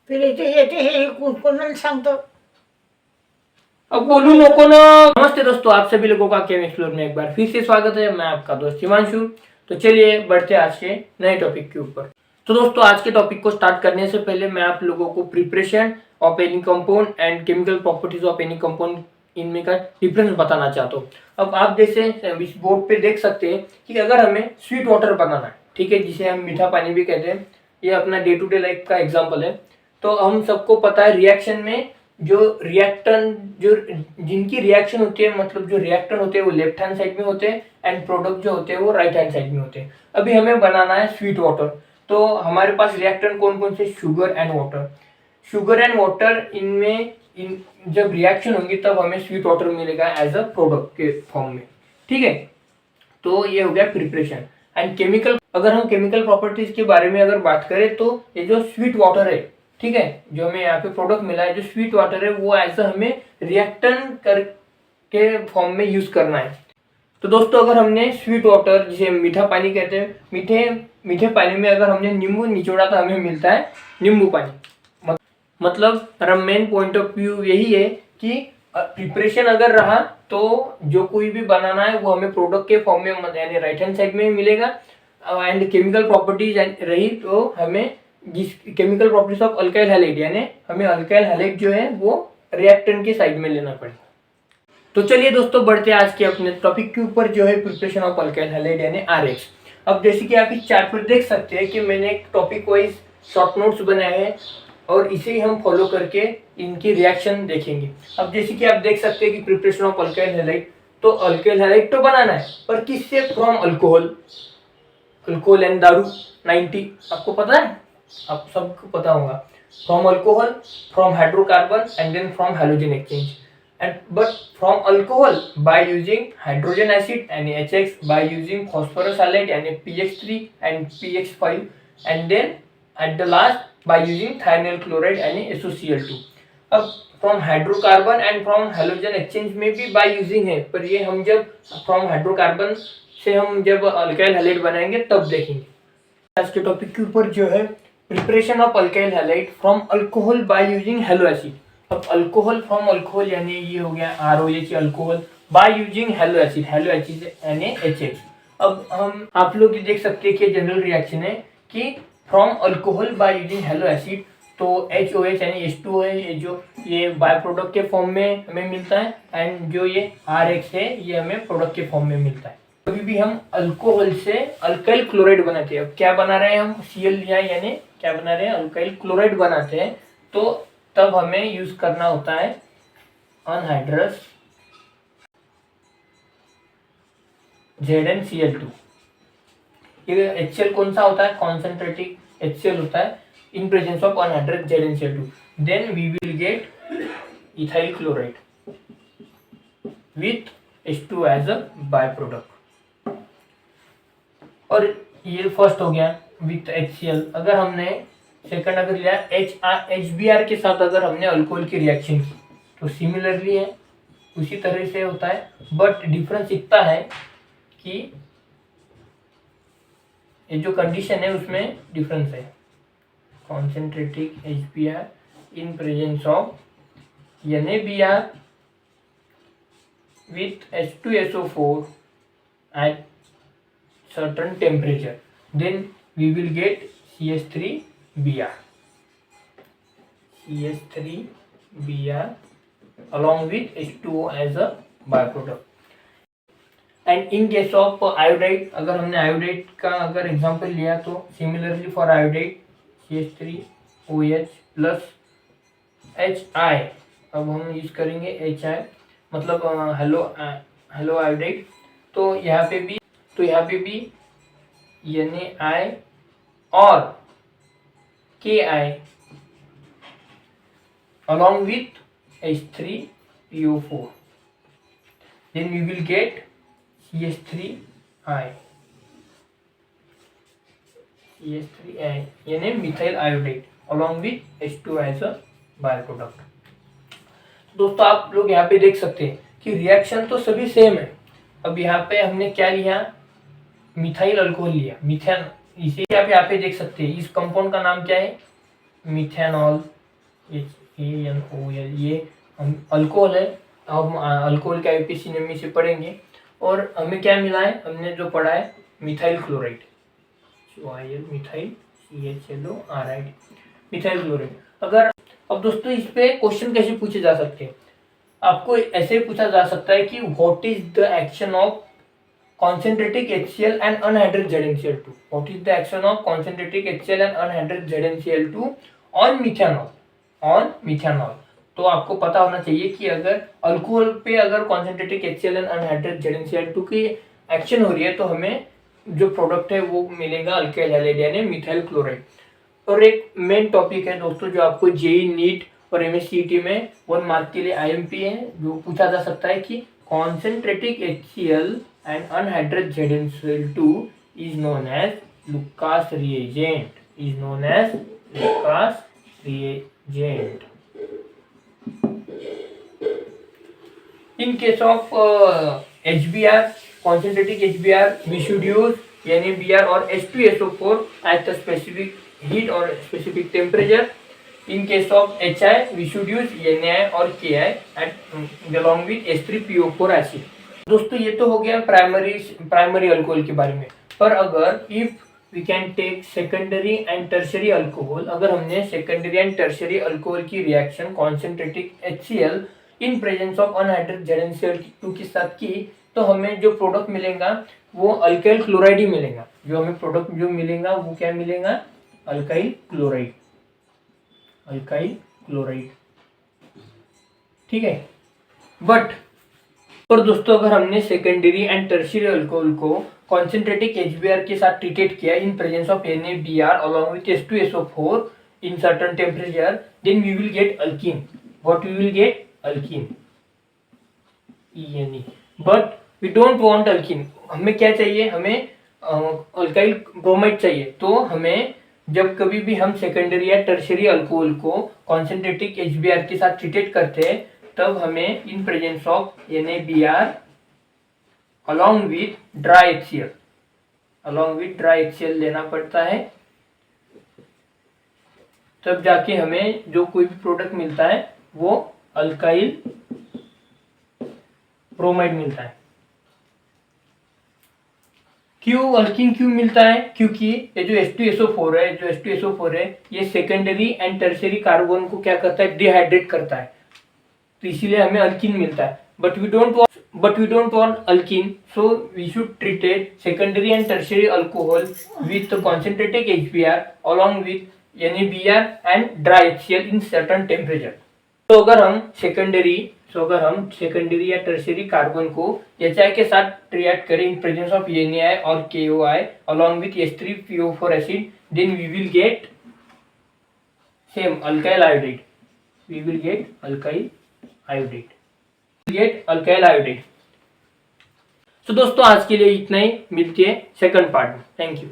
फिर इथे येते हे कोणाला सांगतो. अब बोलू नको ना। नमस्ते दोस्तों, आप सभी लोगों का केम एक्सप्लोर में एक बार फिर से स्वागत है। मैं आपका दोस्त हिमांशु। तो चलिए बढ़ते हैं आज के नए टॉपिक के ऊपर। तो दोस्तों, आज के टॉपिक को स्टार्ट करने से पहले मैं आप लोगों को preparation of any compound and chemical properties of any compound इनमें का डिफरेंस बताना चाहता हूँ। अब आप जैसे इस बोर्ड पे देख सकते हैं कि अगर हमें स्वीट वाटर बनाना है, ठीक है, जिसे हम मीठा पानी भी कहते हैं, ये अपना डे टू डे लाइफ का एग्जाम्पल है। तो हम सबको पता है रिएक्शन में जो रिएक्टेंट जो जिनकी रिएक्शन होती है, मतलब जो रिएक्टेंट होते हैं वो लेफ्ट हैंड साइड में होते हैं एंड प्रोडक्ट जो होते हैं वो राइट हैंड साइड में होते हैं। अभी हमें बनाना है स्वीट वाटर, तो हमारे पास रिएक्टेंट कौन कौन से, sugar and water. Sugar and water इनमें जब रिएक्शन होंगी तब हमें स्वीट वाटर मिलेगा एज अ प्रोडक्ट के फॉर्म में, ठीक है। तो ये हो गया प्रिपरेशन एंड केमिकल। अगर हम केमिकल प्रॉपर्टीज के बारे में अगर बात करें तो ये जो स्वीट वाटर है, ठीक है, जो हमें यहाँ पे प्रोडक्ट मिला है, जो स्वीट वाटर है वो एज हमें रिएक्टेंट करके फॉर्म में यूज करना है। तो दोस्तों, अगर हमने स्वीट वाटर जिसे मीठा पानी कहते हैं, मीठे मीठे पानी में अगर हमने नींबू निचोड़ा तो हमें मिलता है नींबू पानी। मतलब हमारा मेन पॉइंट ऑफ व्यू यही है कि प्रिपरेशन अगर रहा तो जो कोई भी बनाना है वो हमें प्रोडक्ट के फॉर्म में यानी राइट हैंड साइड में मिलेगा। एंड केमिकल प्रॉपर्टीज रही तो हमें जिस chemical properties of alkyl halide यानी हमें अल्काइल हैलाइड जो है वो रिएक्टेंट के साइड में लेना पड़ेगा। तो चलिए दोस्तों, बढ़ते हैं आज के अपने टॉपिक के ऊपर जो है प्रिपरेशन ऑफ अल्काइल हैलाइड यानी आरएक्स। अब जैसे कि आप इस चार्ट पर देख सकते हैं कि मैंने एक टॉपिक वाइज शॉर्ट नोट्स बनाए हैं और इसे ही हम फॉलो करके इनकी रिएक्शन देखेंगे। अब जैसे कि आप देख सकते हैं कि प्रिपरेशन ऑफ अल्काइल हैलाइड, तो अल्काइल हैलाइड तो बनाना है पर किससे, फ्रॉम अल्कोहल। अल्कोहल एंड दारू 90 आपको पता है, आप सबको पता होगा। From alcohol, from hydrocarbon and then from halogen exchange and but from alcohol by using hydrogen acid NaHX, by using phosphorus halide NaPX3 and PX5 and then at the last by using thionyl chloride NaSOCl2। अब from hydrocarbon and from halogen exchange में भी by using है, पर ये हम जब from hydrocarbon से हम जब अल्काइल हैलाइड बनाएंगे तब देखेंगे। आज के टॉपिक के ऊपर जो है preparation of alkyl halide from alcohol by using hello acid. अब अल्कोहल फ्रॉम अल्कोहल यानी ये हो गया ROH alcohol, by using hello acid यानी HX। अब हम आप लोग देख सकते हैं कि जनरल रिएक्शन है कि from alcohol by using hello acid, तो HOH यानी H2 है, ये जो ये बाय प्रोडक्ट के फॉर्म में हमें मिलता है एंड जो ये RX है ये हमें प्रोडक्ट के फॉर्म में मिलता है। कभी भी हम अल्कोहल से अल्काइल क्लोराइड बनाते हैं। अब क्या बना रहे हैं हम, Cl लिया यानी क्या बना रहे हैं, अल्काइल क्लोराइड बनाते हैं, तो तब हमें यूज करना होता है अनहाइड्रस ZnCl2। ये HCl कौन सा होता है, कॉन्सेंट्रेटिक HCl होता है in presence of anhydrous ZnCl2। Then we will get ethyl chloride with H2 as a by product. और ये फर्स्ट हो गया विथ HCl। अगर हमने सेकंड अगर लिया HBr के साथ अगर हमने अल्कोहल की रिएक्शन की तो सिमिलरली है, उसी तरह से होता है, बट डिफरेंस इतना है कि ये जो कंडीशन है उसमें डिफरेंस है। कॉन्सेंट्रेटिक HBr in presence of NaBr with H2SO4 at certain temperature, then we will get CH3Br along with H2O as a byproduct। and in case of iodide, अगर हमने iodide का अगर एग्जांपल लिया तो similarly for iodide CH3OH plus HI, अब हम use करेंगे HI मतलब हेलो आयोडाइड। तो यहाँ पे भी Na और Ki along with H3PO4, then we will get CH3I यानी methyl iodide along with H2 as a by-product. दोस्तों, आप लोग यहाँ पे देख सकते हैं कि रिएक्शन तो सभी सेम है। अब यहाँ पे हमने क्या लिया, मिथाइल अल्कोहल लिया, मिथेन। इसे आप यहाँ पे देख सकते हैं, इस कंपाउंड का नाम क्या है, मिथेनॉल, HANOL, ये अल्कोहल है। हम अल्कोहल का IUPAC निम्न से पढ़ेंगे। और हमें क्या मिला है, हमने जो पढ़ा है methyl chloride, methyl CHLORID, methyl chloride. अगर अब दोस्तों इस पे क्वेश्चन कैसे पूछे जा सकते हैं, आपको ऐसे पूछा जा सकता है कि what is the action of concentrated HCl and unhydrous ZnCl2? What is the action of concentrated HCl and unhydrous ZnCl2 on methanol? On methanol. तो आपको पता होना चाहिए कि अगर अल्कोहल पे अगर concentrated HCl and unhydrous ZnCl2 की एक्शन हो रही है तो हमें जो प्रोडक्ट है वो मिलेगा अल्काइल हैलाइड यानी मिथाइल क्लोराइड। और एक मेन टॉपिक है दोस्तों जो आपको जेई नीट और MSCET में 1 मार्क के लिए IMP है, जो पूछा जा सकता है कि concentrated HCl and unhydrous ZnCl2 is known as Lucas reagent, is known as Lucas reagent. In case of HBr, concentrated HBr, we should use NaBr or H2SO4 at the specific heat or specific temperature. In case of HI, we should use NaI or Ki at along with H3PO4 acid. दोस्तों ये तो हो गया primary alcohol के बारे में। पर अगर if we can take secondary and tertiary alcohol, अगर हमने सेकेंडरी एंड टर्शरी अल्कोहल की reaction concentrated HCl in presence of anhydrous ZnCl2 के साथ की, तो हमें जो प्रोडक्ट मिलेगा वो अल्काइल क्लोराइड ही मिलेगा। जो हमें प्रोडक्ट जो मिलेगा वो क्या मिलेगा, अल्काइल क्लोराइड, अल्काइल क्लोराइड, ठीक है। बट और दोस्तों अगर हमने सेकेंडरी एंड टर्शियरी अल्कोहल को कॉन्सेंट्रेटेड HBr के साथ ट्रीटेड किया in presence of NaBr along with H2SO4 in certain temperature, then we will get alkene. What we will get, alkene, ENE। But we don't want alkene, हमें क्या चाहिए, हमें alkyl bromide चाहिए। तो हमें जब कभी भी हम सेकेंडरी या टर्शियरी अल्कोहल को कॉन्सेंट्रेटेड HBr के साथ ट्रीटेड करते हैं तब हमें इन presence of NaBr along with dry HCl, along with dry HCl लेना पड़ता है, तब जाके हमें जो कोई भी प्रोडक्ट मिलता है वो अल्काइल ब्रोमाइड मिलता है। क्यों अल्कीन क्यों मिलता है, क्योंकि ये जो H2SO4 है, जो H2SO4 है ये सेकेंडरी एंड टर्शियरी कार्बन को क्या करता है, डिहाइड्रेट करता है, तो इसीलिए हमें अल्कीन मिलता है। But we don't want alkene, so we should treated secondary and tertiary alcohol with concentrated HBr along with NaBr and dry HCl in certain temperature. तो अगर हम सेकेंडरी या टर्शियरी कार्बन को HI के साथ रिएक्ट करें इन प्रेजेंस ऑफ NaI और KOI along with H3PO4 acid, then we will get same alkyl iodide, we will get alkyl iodide। तो दोस्तों आज के लिए इतना ही, मिलते हैं सेकंड पार्ट में। Thank you.